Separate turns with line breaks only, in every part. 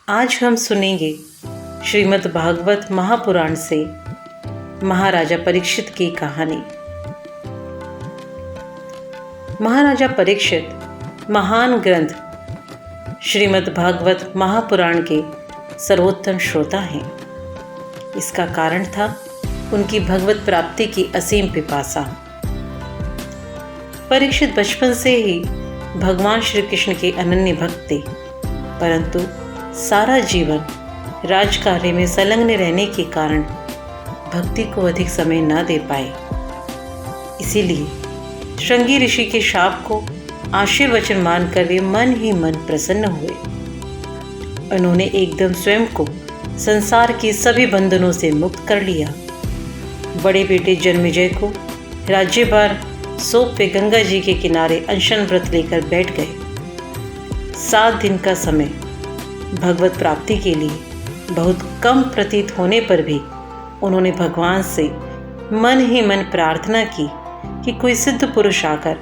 आज हम सुनेंगे श्रीमद् भागवत महापुराण से महाराजा परीक्षित की कहानी। महाराजा परीक्षित महान ग्रंथ श्रीमद् भागवत महापुराण के सर्वोत्तम श्रोता हैं। इसका कारण था उनकी भगवत प्राप्ति की असीम पिपासा। परीक्षित बचपन से ही भगवान श्री कृष्ण के अनन्य भक्त थे, परंतु सारा जीवन राजकार्य में संलग्न रहने के कारण भक्ति को अधिक समय न दे पाए। इसीलिए श्रृंगी ऋषि के शाप को आशीर्वचन मानकर वे मन ही मन प्रसन्न हुए। उन्होंने एकदम स्वयं को संसार के सभी बंधनों से मुक्त कर लिया। बड़े बेटे जन्मेजय को राज्यभार सौंप वे गंगा जी के किनारे अनशन व्रत लेकर बैठ गए। 7 दिन का समय भगवत प्राप्ति के लिए बहुत कम प्रतीत होने पर भी उन्होंने भगवान से मन ही मन प्रार्थना की कि कोई सिद्ध पुरुष आकर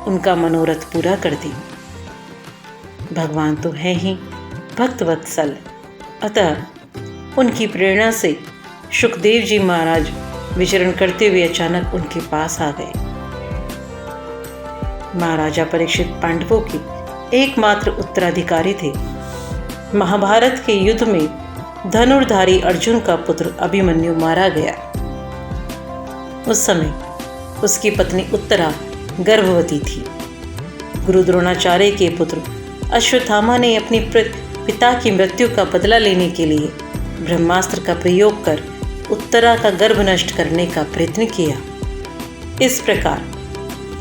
उनका मनोरथ पूरा कर दे। भगवान तो है ही भक्त वत्सल, अतः उनकी प्रेरणा से सुखदेव जी महाराज विचरण करते हुए अचानक उनके पास आ गए। महाराजा परीक्षित पांडवों के एकमात्र उत्तराधिकारी थे। महाभारत के युद्ध में धनुर्धारी अर्जुन का पुत्र अभिमन्यु मारा गया। उस समय उसकी पत्नी उत्तरा गर्भवती थी। गुरु द्रोणाचार्य के पुत्र अश्वत्थामा ने अपने पिता की मृत्यु का बदला लेने के लिए ब्रह्मास्त्र का प्रयोग कर उत्तरा का गर्भ नष्ट करने का प्रयत्न किया। इस प्रकार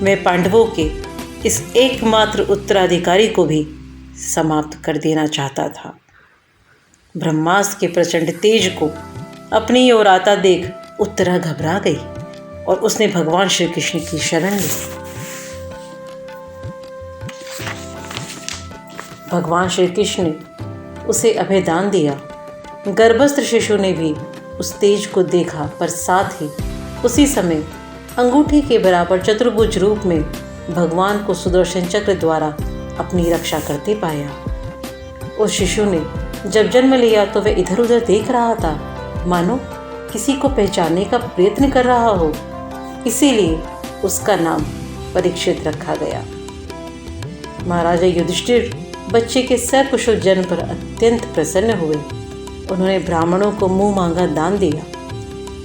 मैं पांडवों के इस एकमात्र उत्तराधिकारी को भी समाप्त कर देना चाहता था। ब्रह्मास्त्र के प्रचंड तेज को अपनी ओर आता देख उत्तरा घबरा गई और उसने भगवान श्री कृष्ण की शरण ली। भगवान श्री कृष्ण ने उसे अभयदान दिया। गर्भस्थ शिशु ने भी उस तेज को देखा, पर साथ ही उसी समय अंगूठी के बराबर चतुर्भुज रूप में भगवान को सुदर्शन चक्र द्वारा अपनी रक्षा करते पाया। उस शिशु ने जब जन्म लिया तो वह इधर उधर देख रहा था, मानो किसी को पहचानने का प्रयत्न कर रहा हो। इसीलिए उसका नाम परीक्षित रखा गया। महाराजा युधिष्ठिर बच्चे के सकुशल जन्म पर अत्यंत प्रसन्न हुए। उन्होंने ब्राह्मणों को मुंह मांगा दान दिया।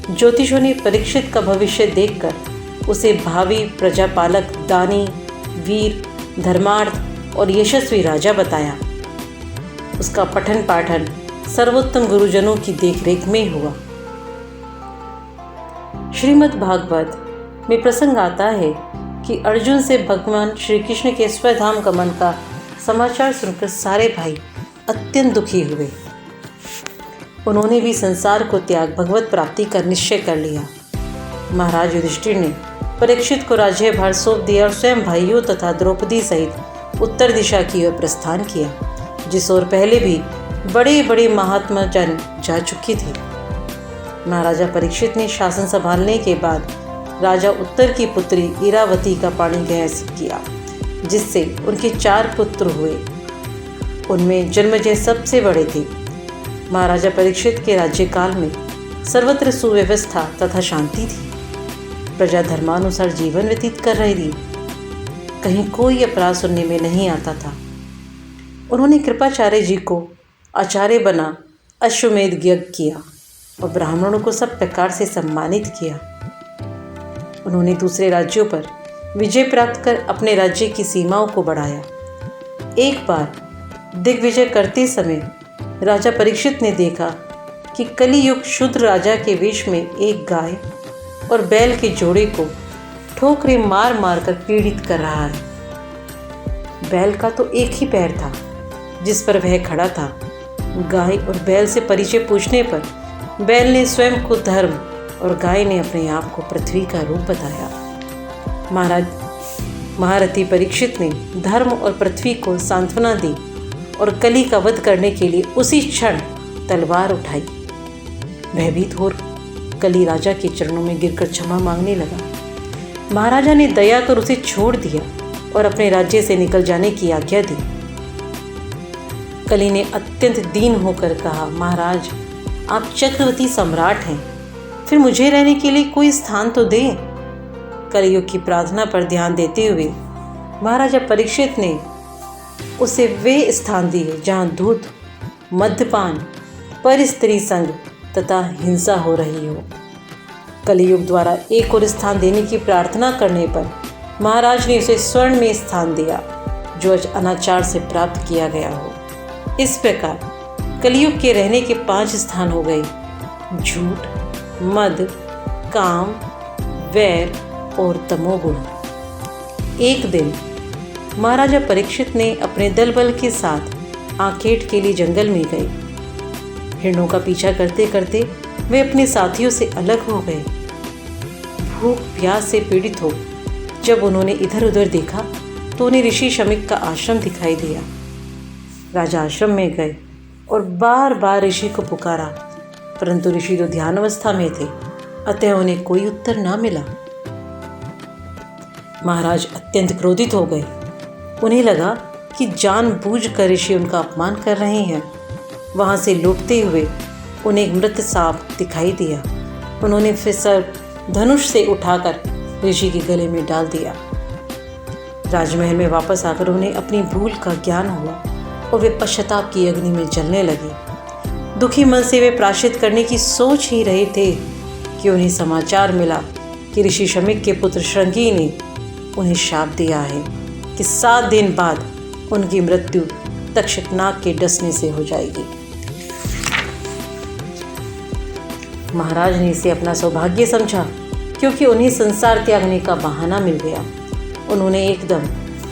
ज्योतिषों ने परीक्षित का भविष्य देखकर उसे भावी प्रजापालक, दानी, वीर, धर्मार्थ और यशस्वी राजा बताया। उसका पठन पाठन सर्वोत्तम गुरुजनों की देखरेख में हुआ। श्रीमद् भागवत में प्रसंग आता है कि अर्जुन से भगवान श्री कृष्ण के स्वधाम गमन का समाचार सुनकर सारे भाई अत्यंत दुखी हुए। उन्होंने भी संसार को त्याग भगवत प्राप्ति का निश्चय कर लिया। महाराज युधिष्ठिर ने परीक्षित को राज्यभार सौंप दिया और स्वयं भाइयों तथा द्रौपदी सहित उत्तर दिशा की ओर प्रस्थान किया, जिस ओर पहले भी बड़े बड़े महात्मा जन जा चुके थे। महाराजा परीक्षित ने शासन संभालने के बाद राजा उत्तर की पुत्री इरावती का पाणी ग्रहण किया, जिससे उनके 4 पुत्र हुए। उनमें जन्मेजय सबसे बड़े थे। महाराजा परीक्षित के राज्यकाल में सर्वत्र सुव्यवस्था तथा शांति थी। प्रजा धर्मानुसार जीवन व्यतीत कर रही थी। कहीं कोई अपराध सुनने में नहीं आता था। उन्होंने कृपाचार्य जी को आचार्य बना अश्वमेध यज्ञ किया और ब्राह्मणों को सब प्रकार से सम्मानित किया। उन्होंने दूसरे राज्यों पर विजय प्राप्त कर अपने राज्य की सीमाओं को बढ़ाया। एक बार दिग्विजय करते समय राजा परीक्षित ने देखा कि कलियुग शूद्र राजा के वेश में एक गाय और बैल के जोड़े को ठोकरें मार मार कर पीड़ित कर रहा है। बैल का तो एक ही पैर था जिस पर वह खड़ा था। गाय और बैल से परिचय पूछने पर बैल ने स्वयं को धर्म और गाय ने अपने आप को पृथ्वी का रूप बताया। महारथी परीक्षित ने धर्म और पृथ्वी को सांत्वना दी और कली का वध करने के लिए उसी क्षण तलवार उठाई। भयभीत होकर कली राजा के चरणों में गिरकर क्षमा मांगने लगा। महाराजा ने दया कर उसे छोड़ दिया और अपने राज्य से निकल जाने की आज्ञा दी। कली ने अत्यंत दीन होकर कहा, महाराज आप चक्रवर्ती सम्राट हैं, फिर मुझे रहने के लिए कोई स्थान तो दें। कलयुग की प्रार्थना पर ध्यान देते हुए महाराजा परीक्षित ने उसे वे स्थान दिए जहाँ दूध, मद्यपान, पर स्त्री संग तथा हिंसा हो रही हो। कलयुग द्वारा एक और स्थान देने की प्रार्थना करने पर महाराज ने उसे स्वर्ण में स्थान दिया जो अनाचार से प्राप्त किया गया हो। इस प्रकार कलयुग के रहने के 5 स्थान हो गए: झूठ, मद, काम, वैर और तमोगुण। एक दिन महाराजा परीक्षित ने अपने दल बल के साथ आखेट के लिए जंगल में गए। हिरणों का पीछा करते करते वे अपने साथियों से अलग हो गए। भूख प्यास से पीड़ित हो जब उन्होंने इधर उधर देखा तो उन्हें ऋषि शमीक का आश्रम दिखाई दिया। राजा आश्रम में गए और बार बार ऋषि को पुकारा, परंतु ऋषि तो ध्यान अवस्था में थे, अतः उन्हें कोई उत्तर ना मिला। महाराज अत्यंत क्रोधित हो गए। उन्हें लगा कि जानबूझकर ऋषि उनका अपमान कर रहे हैं। वहाँ से लौटते हुए उन्हें एक मृत सांप दिखाई दिया। उन्होंने फिर सर धनुष से उठाकर ऋषि के गले में डाल दिया। राजमहल में वापस आकर उन्हें अपनी भूल का ज्ञान हुआ और वे पश्चाताप की अग्नि में जलने लगे। दुखी मन से वे प्रायश्चित करने की सोच ही रहे थे कि उन्हें समाचार मिला कि ऋषि शमीक के पुत्र श्रृंगी ने उन्हें शाप दिया है कि 7 दिन बाद उनकी मृत्यु तक्षकनाग के डसने से हो जाएगी। महाराज ने इसे अपना सौभाग्य समझा क्योंकि उन्हें संसार त्यागने का बहाना मिल गया। उन्होंने एकदम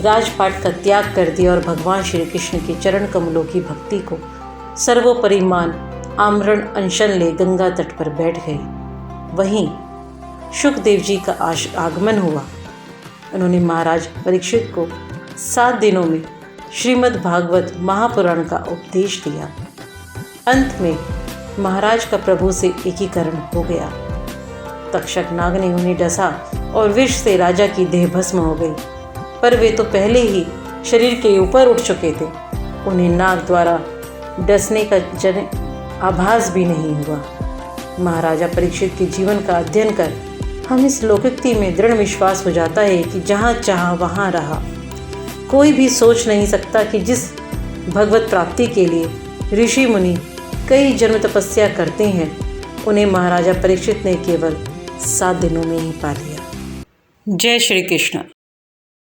राजपाट का त्याग कर दिया और भगवान श्री कृष्ण के चरण कमलों की भक्ति को सर्वोपरि मान आमरण अनशन ले गंगा तट पर बैठ गए। वहीं शुकदेव जी का आगमन हुआ। उन्होंने महाराज परीक्षित को 7 दिनों में श्रीमद् भागवत महापुराण का उपदेश दिया। अंत में महाराज का प्रभु से एकीकरण हो गया। तक्षक नाग ने उन्हें डसा और विष से राजा की देह भस्म हो गई, पर वे तो पहले ही शरीर के ऊपर उठ चुके थे। उन्हें नाग द्वारा डसने का आभास भी नहीं हुआ। महाराजा परीक्षित के जीवन का अध्ययन कर हम इस लोकोक्ति में दृढ़ विश्वास हो जाता है कि जहाँ चाहा वहाँ रहा। कोई भी सोच नहीं सकता कि जिस भगवत प्राप्ति के लिए ऋषि मुनि कई जन्म तपस्या करते हैं, उन्हें महाराजा परीक्षित ने केवल 7 दिनों में ही पा लिया। जय श्री कृष्ण।